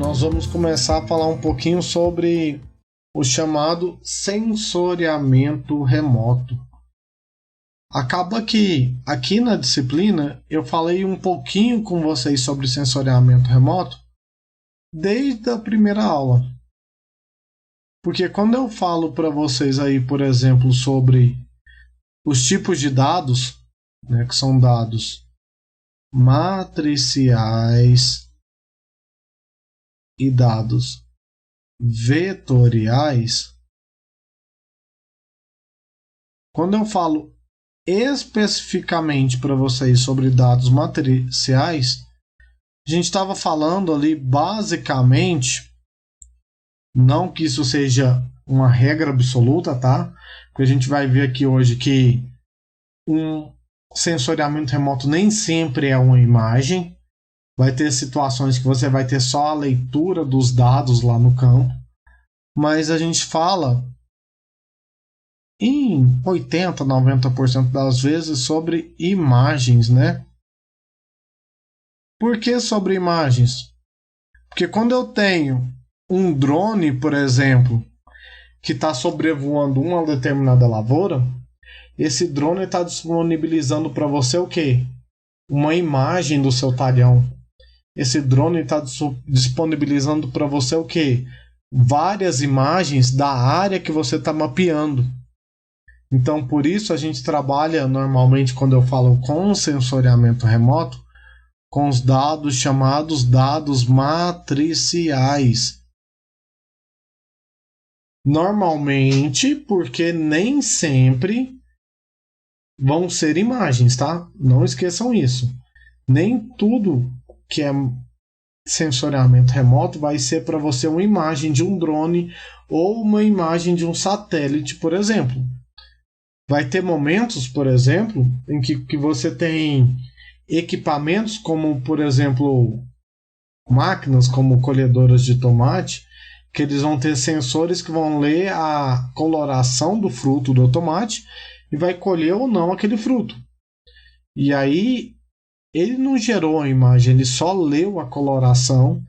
nós vamos começar a falar um pouquinho sobre o chamado sensoriamento remoto. Acaba que aqui na disciplina eu falei um pouquinho com vocês sobre sensoriamento remoto desde a primeira aula. Porque quando eu falo para vocês aí, por exemplo, sobre os tipos de dados, né, que são dados matriciais e dados vetoriais, quando eu falo especificamente para vocês sobre dados matriciais, a gente estava falando ali basicamente, não que isso seja uma regra absoluta, tá? Porque a gente vai ver aqui hoje que um sensoriamento remoto nem sempre é uma imagem. Vai ter situações que você vai ter só a leitura dos dados lá no campo. Mas a gente fala em 80, 90% das vezes sobre imagens, né? Por que sobre imagens? Porque quando eu tenho um drone, por exemplo, que está sobrevoando uma determinada lavoura, esse drone está disponibilizando para você o quê? Uma imagem do seu talhão. Esse drone está disponibilizando para você o quê? Várias imagens da área que você está mapeando. Então, por isso a gente trabalha normalmente, quando eu falo com sensoriamento remoto, com os dados chamados dados matriciais. Normalmente, porque nem sempre vão ser imagens, tá? Não esqueçam isso. Nem tudo que é sensoriamento remoto vai ser para você uma imagem de um drone ou uma imagem de um satélite, por exemplo. Vai ter momentos, por exemplo, em que você tem equipamentos como, por exemplo, máquinas como colhedoras de tomate, que eles vão ter sensores que vão ler a coloração do fruto do tomate e vai colher ou não aquele fruto. E aí ele não gerou a imagem, ele só leu a coloração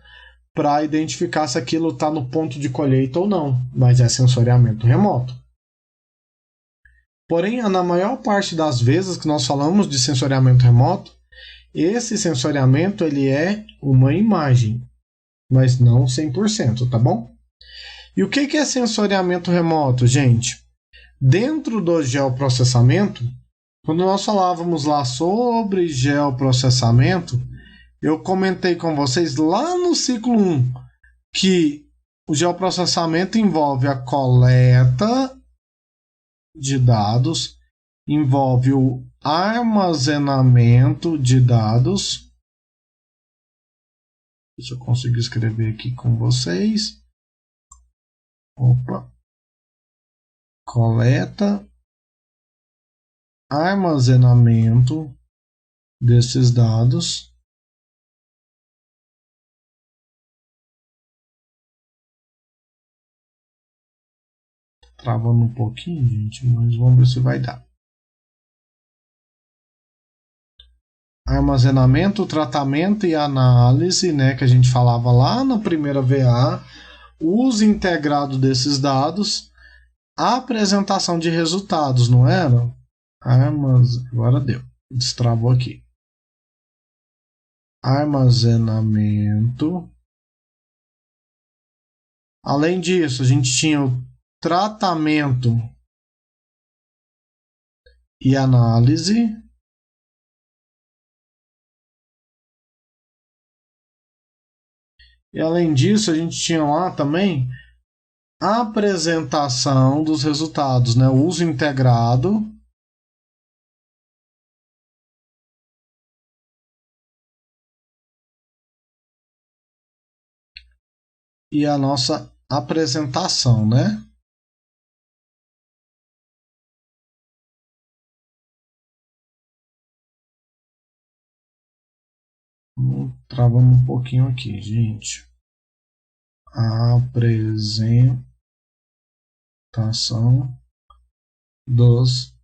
para identificar se aquilo está no ponto de colheita ou não, mas é sensoriamento remoto. Porém, na maior parte das vezes que nós falamos de sensoriamento remoto, esse sensoriamento ele é uma imagem, mas não 100%, tá bom? E o que é sensoriamento remoto, gente? Dentro do geoprocessamento, quando nós falávamos lá sobre geoprocessamento, eu comentei com vocês lá no ciclo 1 que o geoprocessamento envolve a coleta de dados, envolve o armazenamento de dados. Deixa eu conseguir escrever aqui com vocês. Opa. Coleta, armazenamento desses dados. Travando um pouquinho, gente, mas vamos ver se vai dar. Armazenamento, tratamento e análise, né, que a gente falava lá na primeira VA, uso integrado desses dados, apresentação de resultados, não era? Agora deu, destravou aqui. Armazenamento. Além disso, a gente tinha o tratamento e análise. E além disso, a gente tinha lá também a apresentação dos resultados, né? O uso integrado e a nossa apresentação, né? Travando um pouquinho aqui, gente. Apresentação dos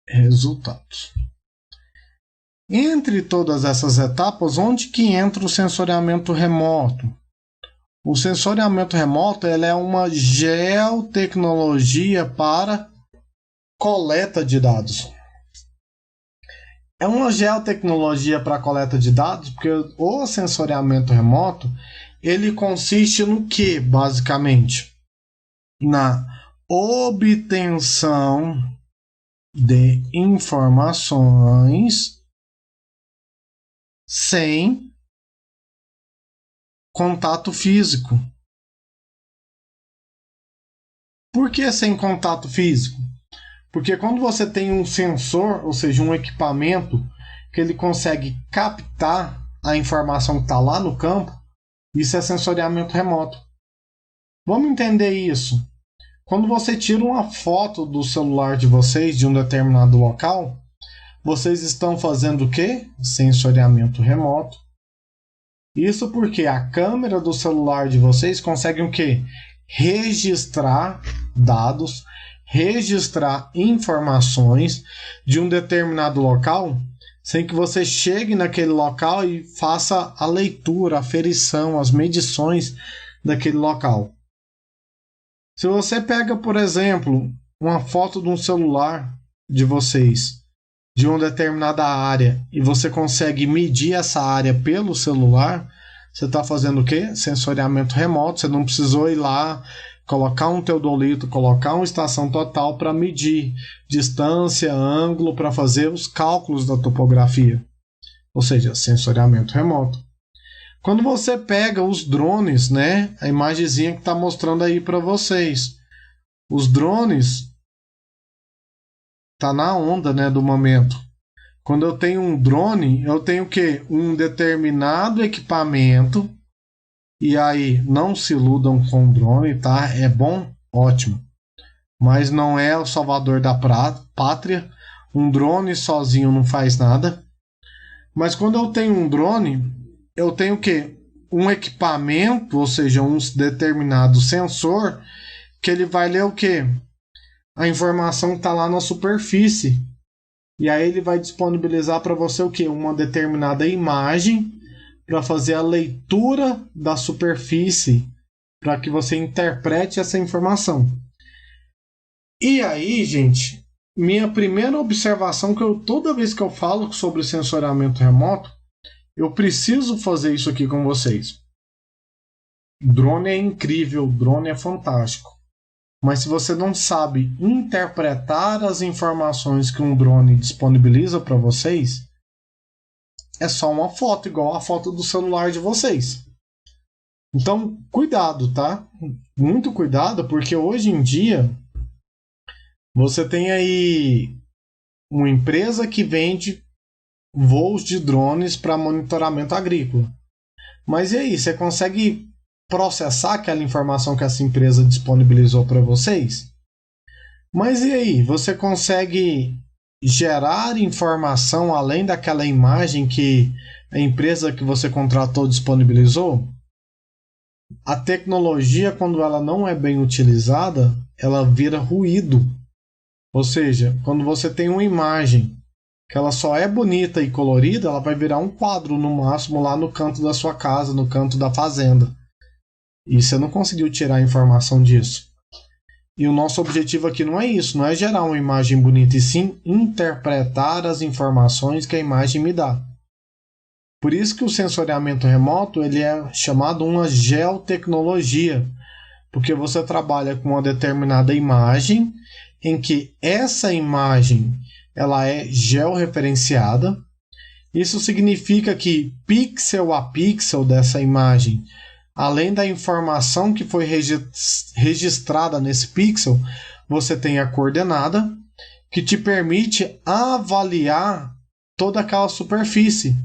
resultados. Entre todas essas etapas, onde que entra o sensoriamento remoto? O sensoriamento remoto ele é uma geotecnologia para coleta de dados. É uma geotecnologia para coleta de dados, porque o sensoriamento remoto ele consiste no que, basicamente? Na obtenção de informações sem contato físico. Por que sem contato físico? Porque quando você tem um sensor, ou seja, um equipamento que ele consegue captar a informação que está lá no campo, isso é sensoriamento remoto. Vamos entender isso. Quando você tira uma foto do celular de vocês de um determinado local, vocês estão fazendo o quê? Sensoriamento remoto. Isso porque a câmera do celular de vocês consegue o quê? Registrar dados, registrar informações de um determinado local, sem que você chegue naquele local e faça a leitura, a aferição, as medições daquele local. Se você pega, por exemplo, uma foto de um celular de vocês, de uma determinada área, e você consegue medir essa área pelo celular, você está fazendo o quê? Sensoriamento remoto. Você não precisou ir lá, colocar um teodolito, colocar uma estação total para medir distância, ângulo, para fazer os cálculos da topografia. Ou seja, sensoriamento remoto. Quando você pega os drones, né, a imagenzinha que está mostrando aí para vocês, os drones tá na onda, né, do momento. Quando eu tenho um drone, eu tenho o quê? Um determinado equipamento. E aí, não se iludam com o drone, tá? É bom? Ótimo. Mas não é o salvador da pátria. Um drone sozinho não faz nada. Mas quando eu tenho um drone, eu tenho o quê? Um equipamento, ou seja, um determinado sensor, que ele vai ler o quê? A informação que está lá na superfície. E aí ele vai disponibilizar para você o quê? Uma determinada imagem para fazer a leitura da superfície, para que você interprete essa informação. E aí, gente, minha primeira observação que toda vez que eu falo sobre sensoriamento remoto, eu preciso fazer isso aqui com vocês. Drone é incrível, drone é fantástico. Mas se você não sabe interpretar as informações que um drone disponibiliza para vocês, é só uma foto, igual a foto do celular de vocês. Então, cuidado, tá? Muito cuidado, porque hoje em dia você tem aí uma empresa que vende voos de drones para monitoramento agrícola. Mas e aí, você consegue processar aquela informação que essa empresa disponibilizou para vocês? Mas e aí, você consegue gerar informação além daquela imagem que a empresa que você contratou disponibilizou? A tecnologia, quando ela não é bem utilizada, ela vira ruído. Ou seja, quando você tem uma imagem que ela só é bonita e colorida, ela vai virar um quadro no máximo lá no canto da sua casa, no canto da fazenda. E você não conseguiu tirar a informação disso. E o nosso objetivo aqui não é isso, não é gerar uma imagem bonita, e sim interpretar as informações que a imagem me dá. Por isso que o sensoriamento remoto ele é chamado uma geotecnologia, porque você trabalha com uma determinada imagem, em que essa imagem ela é georreferenciada. Isso significa que pixel a pixel dessa imagem, além da informação que foi registrada nesse pixel, você tem a coordenada, que te permite avaliar toda aquela superfície.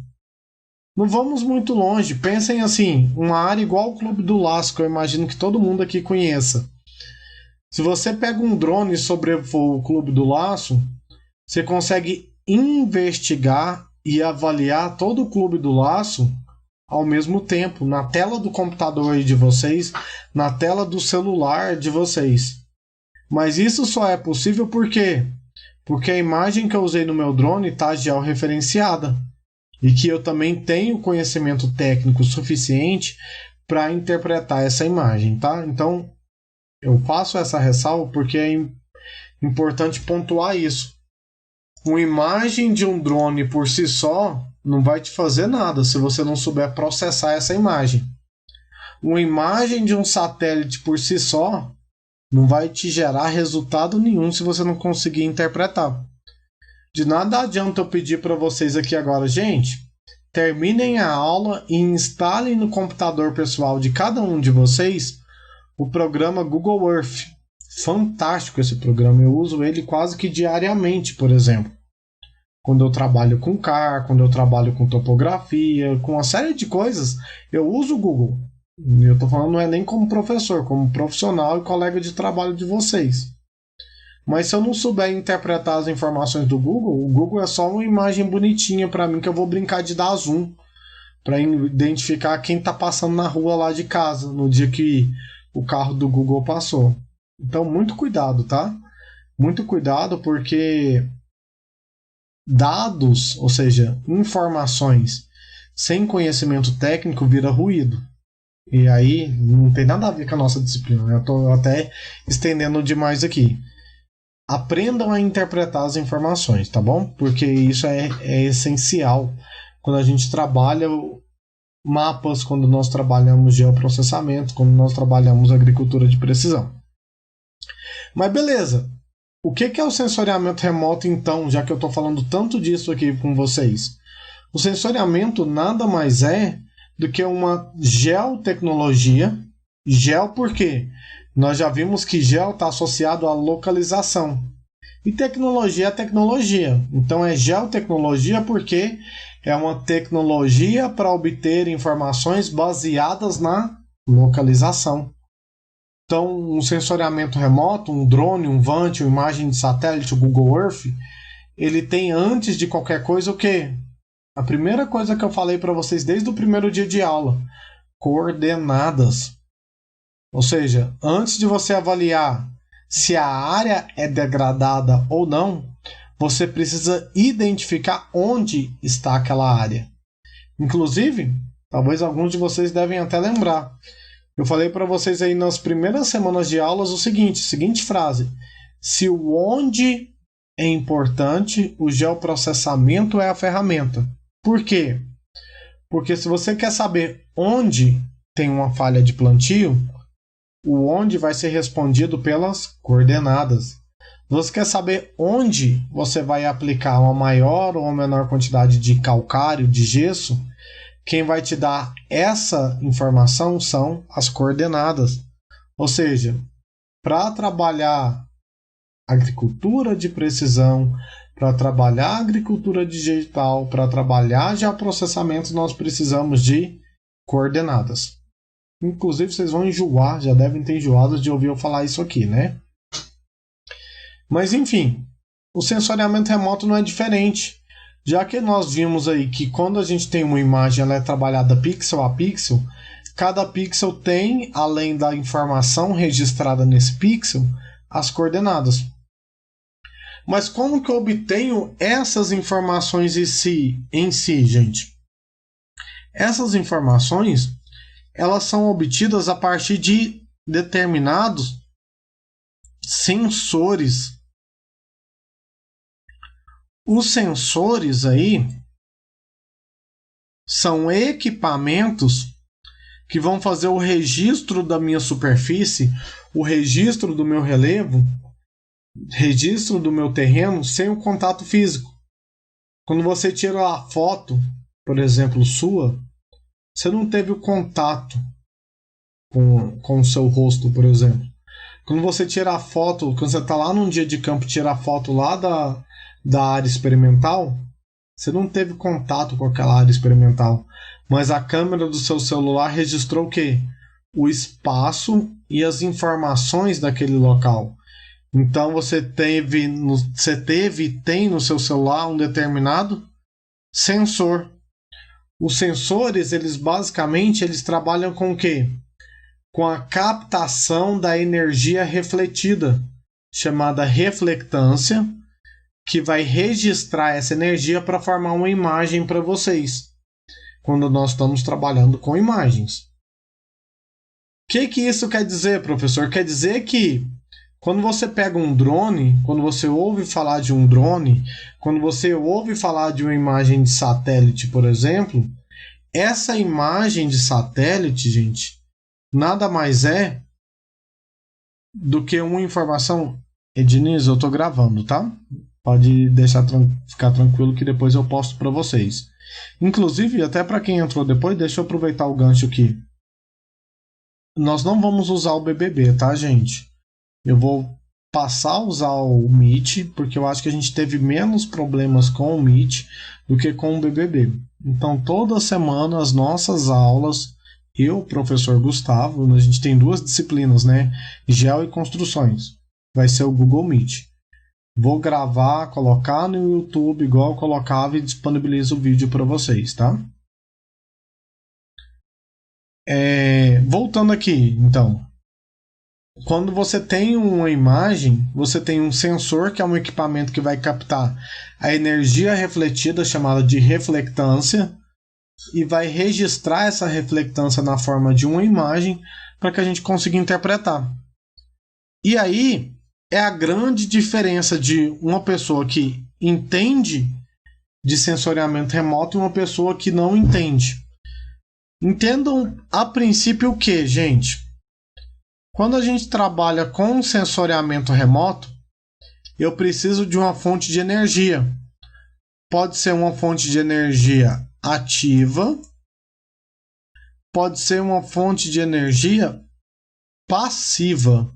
Não vamos muito longe, pensem assim, uma área igual ao Clube do Laço, que eu imagino que todo mundo aqui conheça. Se você pega um drone e sobrevoa o Clube do Laço, você consegue investigar e avaliar todo o Clube do Laço ao mesmo tempo, na tela do computador de vocês, na tela do celular de vocês. Mas isso só é possível por quê? Porque a imagem que eu usei no meu drone está georreferenciada. e que eu também tenho conhecimento técnico suficiente para interpretar essa imagem, tá? Então, eu faço essa ressalva porque é importante pontuar isso. Uma imagem de um drone por si só não vai te fazer nada se você não souber processar essa imagem. Uma imagem de um satélite por si só não vai te gerar resultado nenhum se você não conseguir interpretar. De nada adianta eu pedir para vocês aqui agora, gente, terminem a aula e instalem no computador pessoal de cada um de vocês o programa Google Earth. Fantástico esse programa, eu uso ele quase que diariamente, por exemplo. Quando eu trabalho com CAR, quando eu trabalho com topografia, com uma série de coisas, eu uso o Google. Eu estou falando não é nem como professor, como profissional e colega de trabalho de vocês. Mas se eu não souber interpretar as informações do Google, o Google é só uma imagem bonitinha para mim que eu vou brincar de dar zoom para identificar quem está passando na rua lá de casa no dia que o carro do Google passou. Então, muito cuidado, tá? Muito cuidado porque dados, ou seja, informações sem conhecimento técnico vira ruído. E aí não tem nada a ver com a nossa disciplina, né? Eu estou até estendendo demais aqui. Aprendam a interpretar as informações, tá bom? Porque isso é essencial quando a gente trabalha mapas, quando nós trabalhamos geoprocessamento, quando nós trabalhamos agricultura de precisão. Mas beleza, o que é o sensoriamento remoto então, já que eu estou falando tanto disso aqui com vocês? O sensoriamento nada mais é do que uma geotecnologia. Geo por quê? Nós já vimos que geo está associado à localização. E tecnologia é tecnologia. Então é geotecnologia porque é uma tecnologia para obter informações baseadas na localização. Então, um sensoriamento remoto, um drone, um VANT, uma imagem de satélite, o Google Earth, ele tem antes de qualquer coisa o quê? A primeira coisa que eu falei para vocês desde o primeiro dia de aula, coordenadas. Ou seja, antes de você avaliar se a área é degradada ou não, você precisa identificar onde está aquela área. Inclusive, talvez alguns de vocês devem até lembrar. Eu falei para vocês aí nas primeiras semanas de aulas o seguinte frase: se o onde é importante, o geoprocessamento é a ferramenta. Por quê? Porque se você quer saber onde tem uma falha de plantio, o onde vai ser respondido pelas coordenadas. Você quer saber onde você vai aplicar uma maior ou uma menor quantidade de calcário, de gesso? Quem vai te dar essa informação são as coordenadas. Ou seja, para trabalhar agricultura de precisão, para trabalhar agricultura digital, para trabalhar geoprocessamento, nós precisamos de coordenadas. Inclusive, vocês vão enjoar, já devem ter enjoado de ouvir eu falar isso aqui, né? Mas, enfim, o sensoriamento remoto não é diferente. Já que nós vimos aí que quando a gente tem uma imagem, ela é trabalhada pixel a pixel, cada pixel tem, além da informação registrada nesse pixel, as coordenadas. Mas como que eu obtenho essas informações em si, gente? Essas informações, elas são obtidas a partir de determinados sensores. Os sensores aí são equipamentos que vão fazer o registro da minha superfície, o registro do meu relevo, registro do meu terreno sem o contato físico. Quando você tira a foto, por exemplo, sua, você não teve o contato com o seu rosto, por exemplo. Quando você tira a foto, quando você está lá num dia de campo, tira a foto lá da área experimental, você não teve contato com aquela área experimental, mas a câmera do seu celular registrou o quê? O espaço e as informações daquele local. Então você tem no seu celular um determinado sensor. Os sensores, eles basicamente trabalham com o quê? Com a captação da energia refletida, chamada reflectância, que vai registrar essa energia para formar uma imagem para vocês, quando nós estamos trabalhando com imagens. O que isso quer dizer, professor? Quer dizer que quando você pega um drone, quando você ouve falar de um drone, quando você ouve falar de uma imagem de satélite, por exemplo, essa imagem de satélite, gente, nada mais é do que uma informação. Edniz, eu estou gravando, tá? Pode deixar ficar tranquilo que depois eu posto para vocês. Inclusive, até para quem entrou depois, deixa eu aproveitar o gancho aqui. Nós não vamos usar o BBB, tá, gente? Eu vou passar a usar o Meet, porque eu acho que a gente teve menos problemas com o Meet do que com o BBB. Então, toda semana, as nossas aulas, eu, professor Gustavo, a gente tem 2 disciplinas, né? Geo e construções. Vai ser o Google Meet. Vou gravar, colocar no YouTube igual eu colocava e disponibilizo o vídeo para vocês, tá? Voltando aqui, então. Quando você tem uma imagem, você tem um sensor, que é um equipamento que vai captar a energia refletida, chamada de reflectância, e vai registrar essa reflectância na forma de uma imagem para que a gente consiga interpretar. E aí é a grande diferença de uma pessoa que entende de sensoriamento remoto e uma pessoa que não entende. Entendam a princípio o que, gente? Quando a gente trabalha com sensoriamento remoto, eu preciso de uma fonte de energia. Pode ser uma fonte de energia ativa, pode ser uma fonte de energia passiva.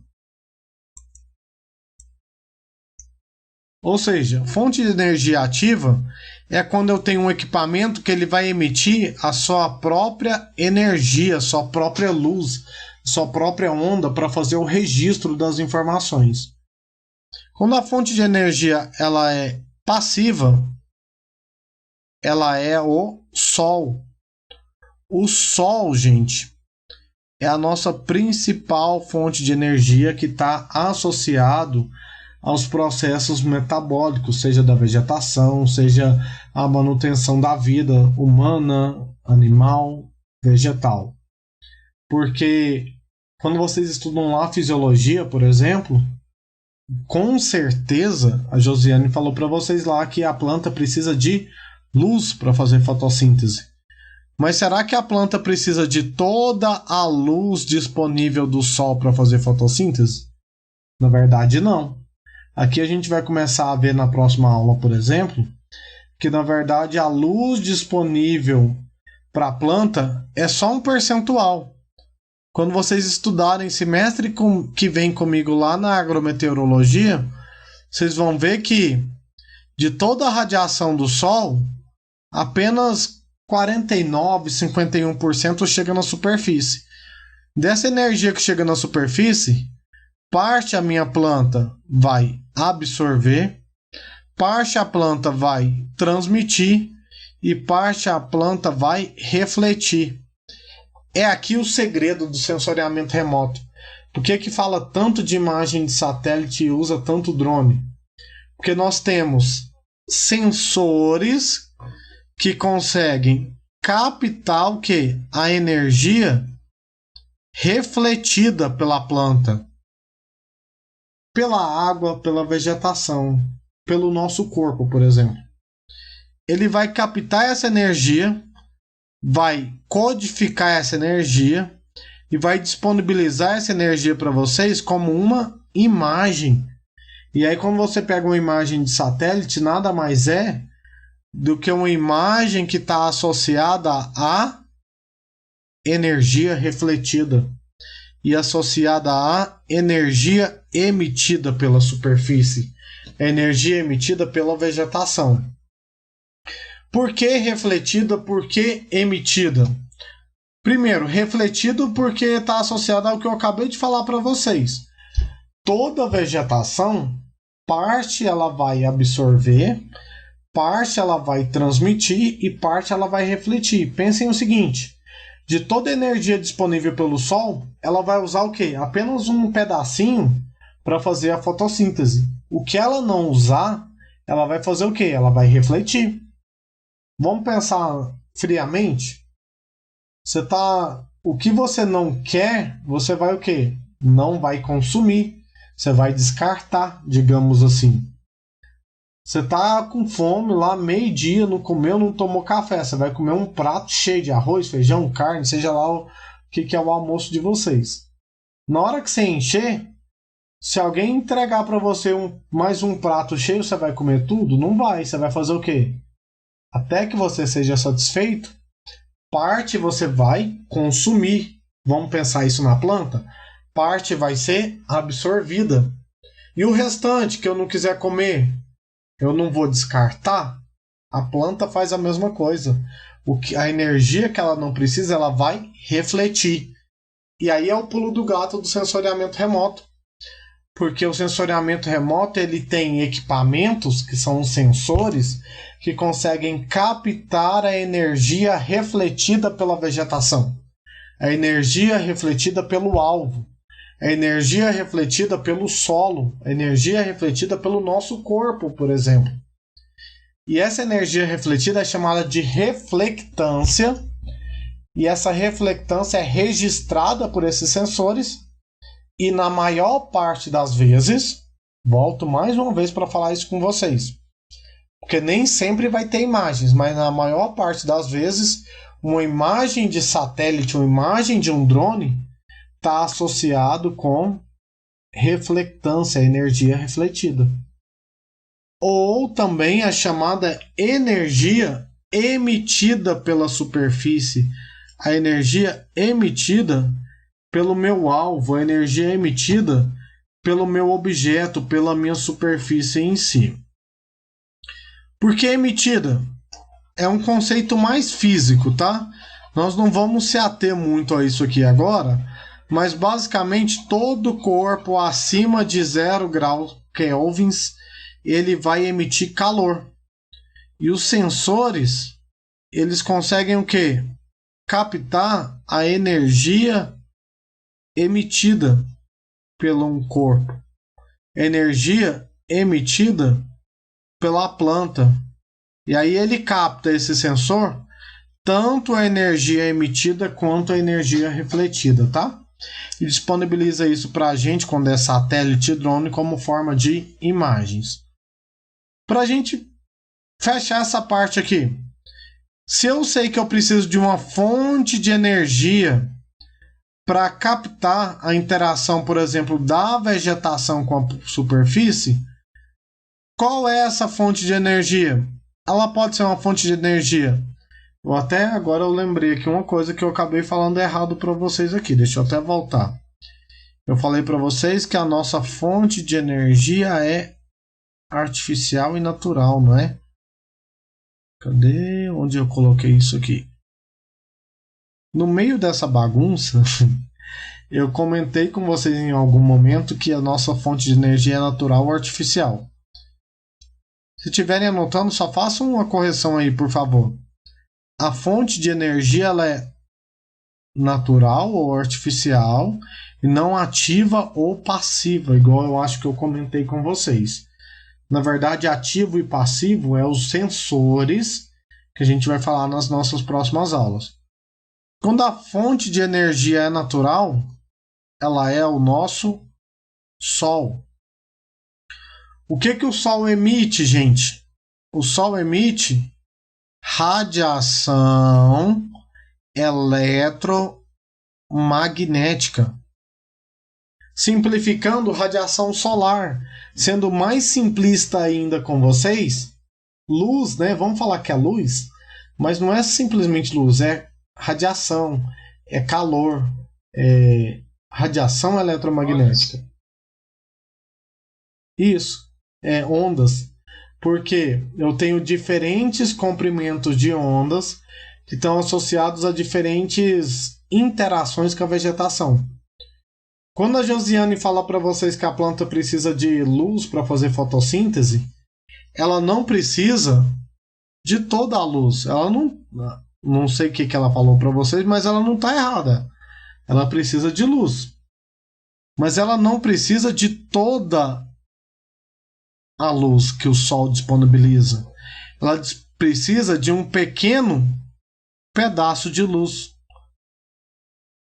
Ou seja, fonte de energia ativa é quando eu tenho um equipamento que ele vai emitir a sua própria energia, sua própria luz, sua própria onda para fazer o registro das informações. Quando a fonte de energia ela é passiva, ela é o Sol. O Sol, gente, é a nossa principal fonte de energia que está associado aos processos metabólicos, seja da vegetação, seja a manutenção da vida humana, animal, vegetal. Porque quando vocês estudam lá a fisiologia, por exemplo, com certeza a Josiane falou para vocês lá que a planta precisa de luz para fazer fotossíntese. Mas será que a planta precisa de toda a luz disponível do sol para fazer fotossíntese? Na verdade, não. Aqui a gente vai começar a ver na próxima aula, por exemplo, que na verdade a luz disponível para a planta é só um percentual. Quando vocês estudarem semestre que vem comigo lá na agrometeorologia, vocês vão ver que de toda a radiação do Sol, apenas 49, 51% chega na superfície. Dessa energia que chega na superfície, parte a minha planta vai absorver, parte a planta vai transmitir e parte a planta vai refletir. É aqui o segredo do sensoriamento remoto. Por que fala tanto de imagem de satélite e usa tanto drone? Porque nós temos sensores que conseguem captar o quê? A energia refletida pela planta, pela água, pela vegetação, pelo nosso corpo, por exemplo. Ele vai captar essa energia, vai codificar essa energia e vai disponibilizar essa energia para vocês como uma imagem. E aí, quando você pega uma imagem de satélite, nada mais é do que uma imagem que está associada à energia refletida e associada à energia emitida pela superfície, a energia emitida pela vegetação. Por que refletida? Por que emitida? Primeiro, refletido porque está associado ao que eu acabei de falar para vocês. Toda vegetação, parte ela vai absorver, parte ela vai transmitir e parte ela vai refletir. Pensem o seguinte, de toda a energia disponível pelo Sol, ela vai usar o quê? Apenas um pedacinho para fazer a fotossíntese. O que ela não usar, ela vai fazer o quê? Ela vai refletir. Vamos pensar friamente? O que você não quer, você vai o quê? Não vai consumir. Você vai descartar, digamos assim. Você tá com fome lá, meio-dia, não comeu, não tomou café. Você vai comer um prato cheio de arroz, feijão, carne, seja lá o que é o almoço de vocês. Na hora que você encher, se alguém entregar para você mais um prato cheio, você vai comer tudo? Não vai. Você vai fazer o quê? Até que você seja satisfeito, parte você vai consumir. Vamos pensar isso na planta? Parte vai ser absorvida. E o restante que eu não quiser comer, eu não vou descartar? A planta faz a mesma coisa. A energia que ela não precisa, ela vai refletir. E aí é o pulo do gato do sensoriamento remoto. Porque o sensoriamento remoto ele tem equipamentos, que são os sensores, que conseguem captar a energia refletida pela vegetação, a energia refletida pelo alvo, a energia refletida pelo solo, a energia refletida pelo nosso corpo, por exemplo. E essa energia refletida é chamada de reflectância, e essa reflectância é registrada por esses sensores, e na maior parte das vezes, volto mais uma vez para falar isso com vocês, porque nem sempre vai ter imagens, mas na maior parte das vezes, uma imagem de satélite, uma imagem de um drone, está associado com reflectância, energia refletida. Ou também a chamada energia emitida pela superfície, a energia emitida pelo meu alvo, a energia emitida pelo meu objeto, pela minha superfície em si. Por que emitida? É um conceito mais físico, tá? Nós não vamos se ater muito a isso aqui agora, mas basicamente todo corpo acima de 0 graus kelvins, ele vai emitir calor. E os sensores, eles conseguem o quê? Captar a energia emitida pelo um corpo, energia emitida pela planta. E aí ele capta esse sensor tanto a energia emitida quanto a energia refletida, tá? E disponibiliza isso para a gente quando é satélite e drone como forma de imagens. Para a gente fechar essa parte aqui, se eu sei que eu preciso de uma fonte de energia para captar a interação, por exemplo, da vegetação com a superfície, qual é essa fonte de energia? Ela pode ser uma fonte de energia. Até agora eu lembrei aqui uma coisa que eu acabei falando errado para vocês aqui. Deixa eu até voltar. Eu falei para vocês que a nossa fonte de energia é artificial e natural, não é? Cadê? Onde eu coloquei isso aqui? No meio dessa bagunça, eu comentei com vocês em algum momento que a nossa fonte de energia é natural ou artificial. Se estiverem anotando, só façam uma correção aí, por favor. A fonte de energia ela é natural ou artificial e não ativa ou passiva, igual eu acho que eu comentei com vocês. Na verdade, ativo e passivo é os sensores que a gente vai falar nas nossas próximas aulas. Quando a fonte de energia é natural, ela é o nosso Sol. O que o Sol emite, gente? O Sol emite radiação eletromagnética. Simplificando, radiação solar. Sendo mais simplista ainda com vocês, luz, né? Vamos falar que é luz, mas não é simplesmente luz, é radiação, é calor, é radiação eletromagnética. Isso, é ondas. Porque eu tenho diferentes comprimentos de ondas que estão associados a diferentes interações com a vegetação. Quando a Josiane fala para vocês que a planta precisa de luz para fazer fotossíntese, ela não precisa de toda a luz. Ela não sei o que ela falou para vocês, mas ela não está errada. Ela precisa de luz. Mas ela não precisa de toda a luz que o Sol disponibiliza. Ela precisa de um pequeno pedaço de luz.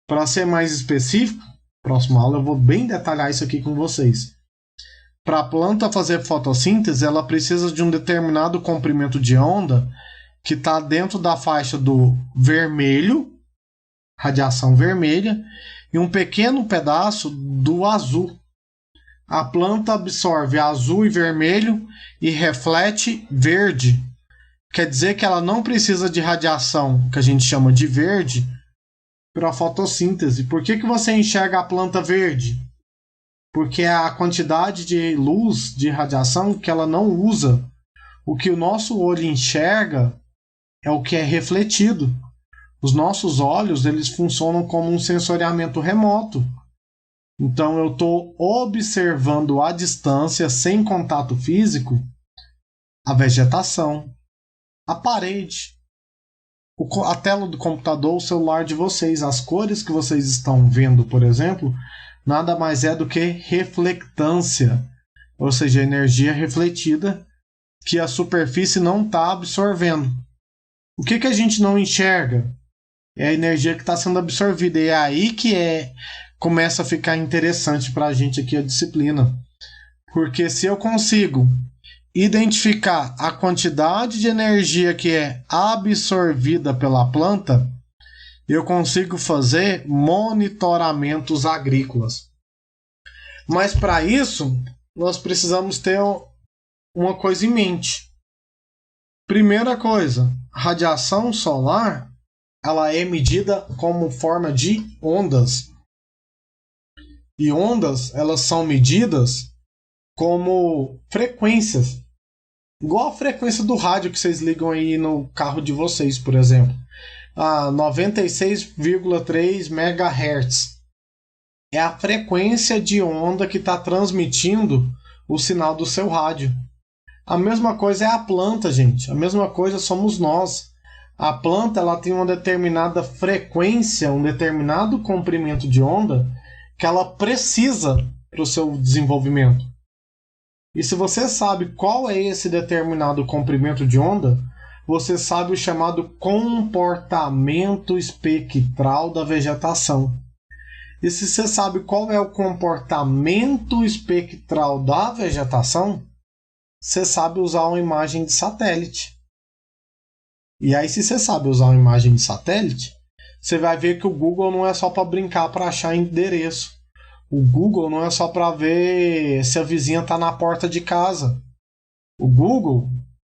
Para ser mais específico, próxima aula eu vou bem detalhar isso aqui com vocês. Para a planta fazer fotossíntese, ela precisa de um determinado comprimento de onda que está dentro da faixa do vermelho, radiação vermelha, e um pequeno pedaço do azul. A planta absorve azul e vermelho e reflete verde. Quer dizer que ela não precisa de radiação, que a gente chama de verde, para a fotossíntese. Por que você enxerga a planta verde? Porque é a quantidade de luz, de radiação, que ela não usa. O que o nosso olho enxerga é o que é refletido. Os nossos olhos, eles funcionam como um sensoriamento remoto. Então eu estou observando à distância, sem contato físico, a vegetação, a parede, a tela do computador, o celular de vocês. As cores que vocês estão vendo, por exemplo, nada mais é do que reflectância, ou seja, energia refletida que a superfície não está absorvendo. O que a gente não enxerga? É a energia que está sendo absorvida. E é aí que começa a ficar interessante para a gente aqui a disciplina. Porque se eu consigo identificar a quantidade de energia que é absorvida pela planta, eu consigo fazer monitoramentos agrícolas. Mas para isso, nós precisamos ter uma coisa em mente. Primeira coisa, radiação solar, ela é medida como forma de ondas. E ondas, elas são medidas como frequências. Igual a frequência do rádio que vocês ligam aí no carro de vocês, por exemplo. A 96,3 MHz. É a frequência de onda que está transmitindo o sinal do seu rádio. A mesma coisa é a planta, gente. A mesma coisa somos nós. A planta, ela tem uma determinada frequência, um determinado comprimento de onda que ela precisa para o seu desenvolvimento. E se você sabe qual é esse determinado comprimento de onda, você sabe o chamado comportamento espectral da vegetação. E se você sabe qual é o comportamento espectral da vegetação, você sabe usar uma imagem de satélite. E aí, se você sabe usar uma imagem de satélite, você vai ver que o Google não é só para brincar, para achar endereço. O Google não é só para ver se a vizinha está na porta de casa. O Google,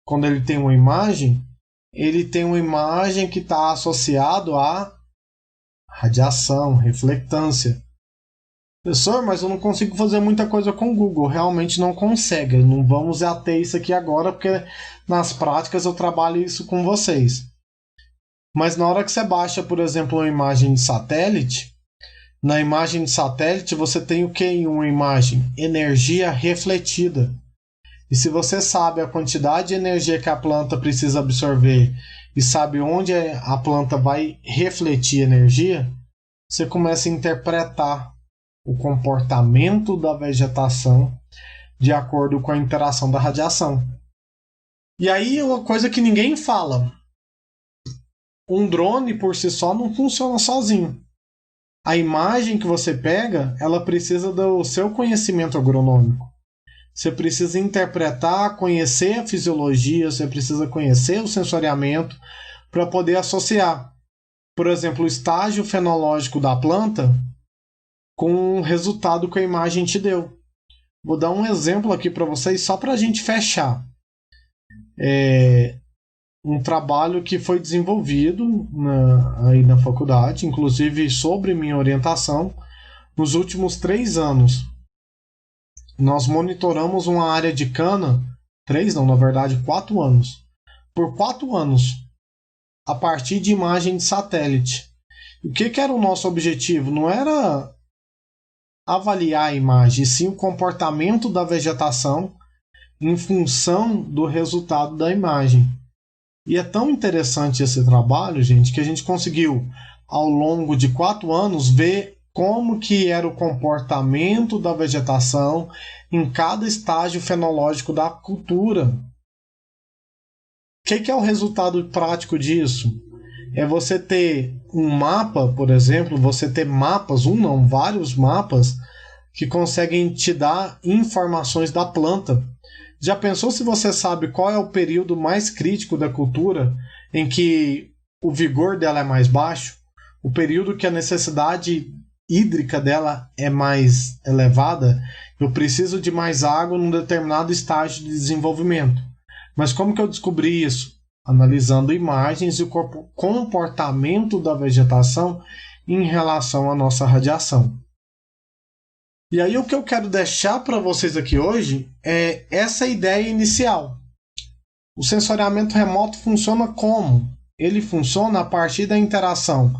quando ele tem uma imagem, ele tem uma imagem que está associado a radiação, reflectância. Professor, mas eu não consigo fazer muita coisa com o Google. Realmente não consegue. Não vamos ater isso aqui agora, porque nas práticas eu trabalho isso com vocês. Mas na hora que você baixa, por exemplo, uma imagem de satélite, na imagem de satélite você tem o que em uma imagem? Energia refletida. E se você sabe a quantidade de energia que a planta precisa absorver e sabe onde a planta vai refletir energia, você começa a interpretar o comportamento da vegetação de acordo com a interação da radiação. E aí uma coisa que ninguém fala. Um drone por si só não funciona sozinho. A imagem que você pega, ela precisa do seu conhecimento agronômico. Você precisa interpretar, conhecer a fisiologia, você precisa conhecer o sensoriamento para poder associar, por exemplo, o estágio fenológico da planta com o resultado que a imagem te deu. Vou dar um exemplo aqui para vocês só para a gente fechar. Um trabalho que foi desenvolvido aí na faculdade, inclusive sobre minha orientação, nos últimos 3 anos. Nós monitoramos uma área de cana, 4 anos. Por 4 anos, a partir de imagem de satélite. O que era o nosso objetivo? Não era avaliar a imagem, sim o comportamento da vegetação em função do resultado da imagem. E é tão interessante esse trabalho, gente, que a gente conseguiu, ao longo de 4 anos, ver como que era o comportamento da vegetação em cada estágio fenológico da cultura. O que é o resultado prático disso? É você ter um mapa, por exemplo, você ter mapas, vários mapas, que conseguem te dar informações da planta. Já pensou se você sabe qual é o período mais crítico da cultura em que o vigor dela é mais baixo? O período que a necessidade hídrica dela é mais elevada? Eu preciso de mais água num determinado estágio de desenvolvimento. Mas como que eu descobri isso? Analisando imagens e o comportamento da vegetação em relação à nossa radiação. E aí o que eu quero deixar para vocês aqui hoje é essa ideia inicial. O sensoriamento remoto funciona como? Ele funciona a partir da interação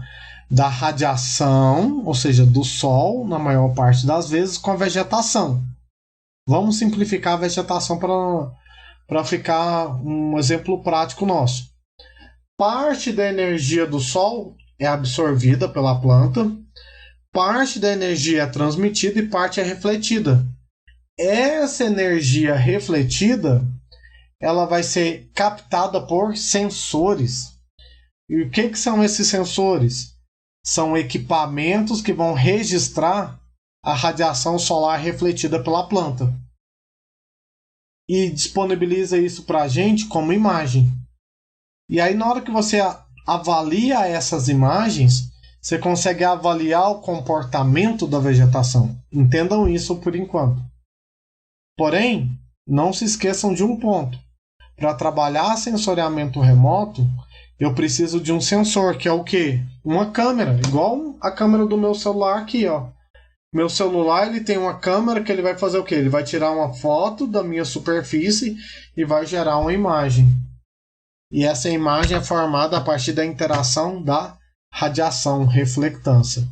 da radiação, ou seja, do Sol, na maior parte das vezes, com a vegetação. Vamos simplificar a vegetação para ficar um exemplo prático nosso. Parte da energia do Sol é absorvida pela planta, parte da energia é transmitida e parte é refletida. Essa energia refletida, ela vai ser captada por sensores. E o que são esses sensores? São equipamentos que vão registrar a radiação solar refletida pela planta. E disponibiliza isso para a gente como imagem. E aí, na hora que você avalia essas imagens, você consegue avaliar o comportamento da vegetação. Entendam isso por enquanto. Porém, não se esqueçam de um ponto. Para trabalhar sensoriamento remoto, eu preciso de um sensor, que é o quê? Uma câmera, igual a câmera do meu celular aqui, ó. Meu celular, ele tem uma câmera que ele vai fazer o quê? Ele vai tirar uma foto da minha superfície e vai gerar uma imagem. E essa imagem é formada a partir da interação da radiação, reflectância.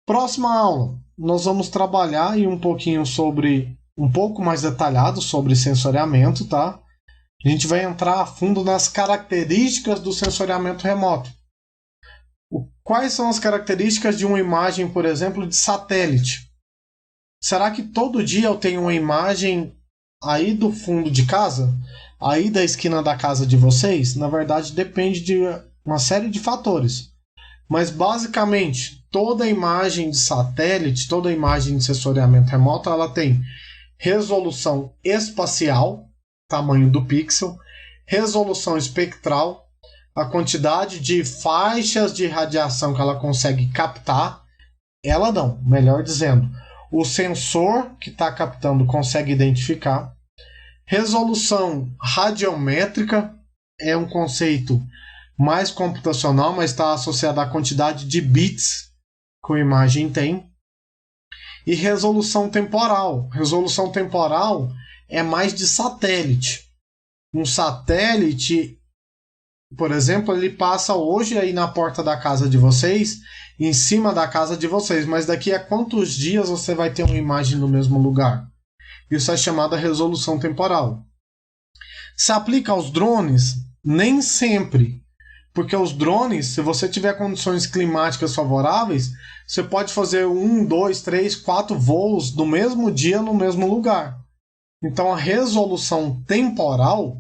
Próxima aula, nós vamos trabalhar um pouco mais detalhado sobre sensoriamento, tá? A gente vai entrar a fundo nas características do sensoriamento remoto. Quais são as características de uma imagem, por exemplo, de satélite? Será que todo dia eu tenho uma imagem aí do fundo de casa? Aí da esquina da casa de vocês? Na verdade, depende de uma série de fatores. Mas, basicamente, toda imagem de satélite, toda imagem de sensoriamento remoto, ela tem resolução espacial, tamanho do pixel, resolução espectral, a quantidade de faixas de radiação que ela consegue captar. Ela não, melhor dizendo, o sensor que está captando consegue identificar. Resolução radiométrica é um conceito mais computacional, mas está associado à quantidade de bits que a imagem tem. E resolução temporal. Resolução temporal é mais de satélite. Um satélite, por exemplo, ele passa hoje aí na porta da casa de vocês, em cima da casa de vocês, mas daqui a quantos dias você vai ter uma imagem no mesmo lugar? Isso é chamada resolução temporal. Se aplica aos drones? Nem sempre. Porque os drones, se você tiver condições climáticas favoráveis, você pode fazer 1, 2, 3, 4 voos no mesmo dia no mesmo lugar. Então a resolução temporal,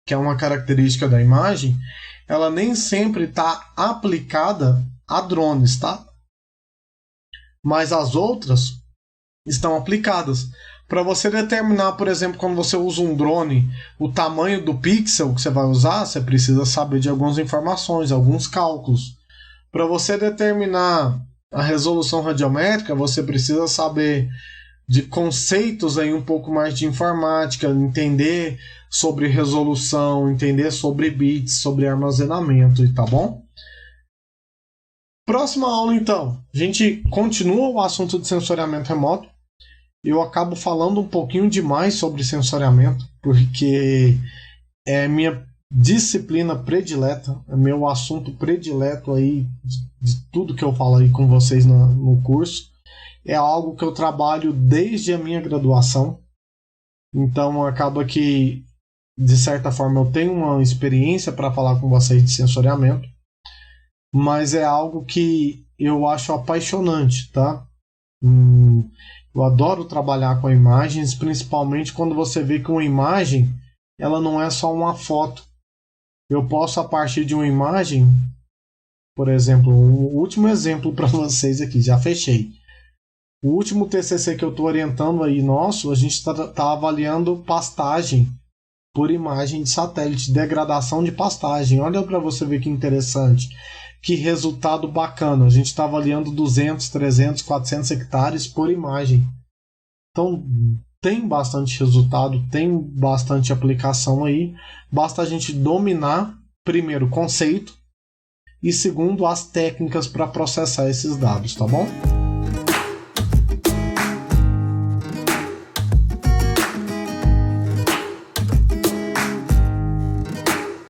que é uma característica da imagem, ela nem sempre está aplicada a drones, tá? Mas as outras estão aplicadas. Para você determinar, por exemplo, quando você usa um drone, o tamanho do pixel que você vai usar, você precisa saber de algumas informações, alguns cálculos. Para você determinar a resolução radiométrica, você precisa saber de conceitos aí um pouco mais de informática, entender sobre resolução, entender sobre bits, sobre armazenamento, tá bom? Próxima aula, então. A gente continua o assunto de sensoriamento remoto. Eu acabo falando um pouquinho demais sobre sensoriamento, porque é minha disciplina predileta, é meu assunto predileto aí de tudo que eu falo aí com vocês no curso. É algo que eu trabalho desde a minha graduação. Então acaba que, de certa forma, eu tenho uma experiência para falar com vocês de sensoriamento. mas é algo que eu acho apaixonante, tá? Eu adoro trabalhar com imagens, principalmente quando você vê que uma imagem ela não é só uma foto. Eu posso, a partir de uma imagem, por exemplo, o último exemplo para vocês aqui, já fechei. O último TCC que eu estou orientando aí, nosso, a gente está avaliando pastagem por imagem de satélite, degradação de pastagem. Olha para você ver que interessante, que resultado bacana. A gente está avaliando 200, 300, 400 hectares por imagem. Então, tem bastante resultado, tem bastante aplicação aí. Basta a gente dominar, primeiro, o conceito e, segundo, as técnicas para processar esses dados, tá bom?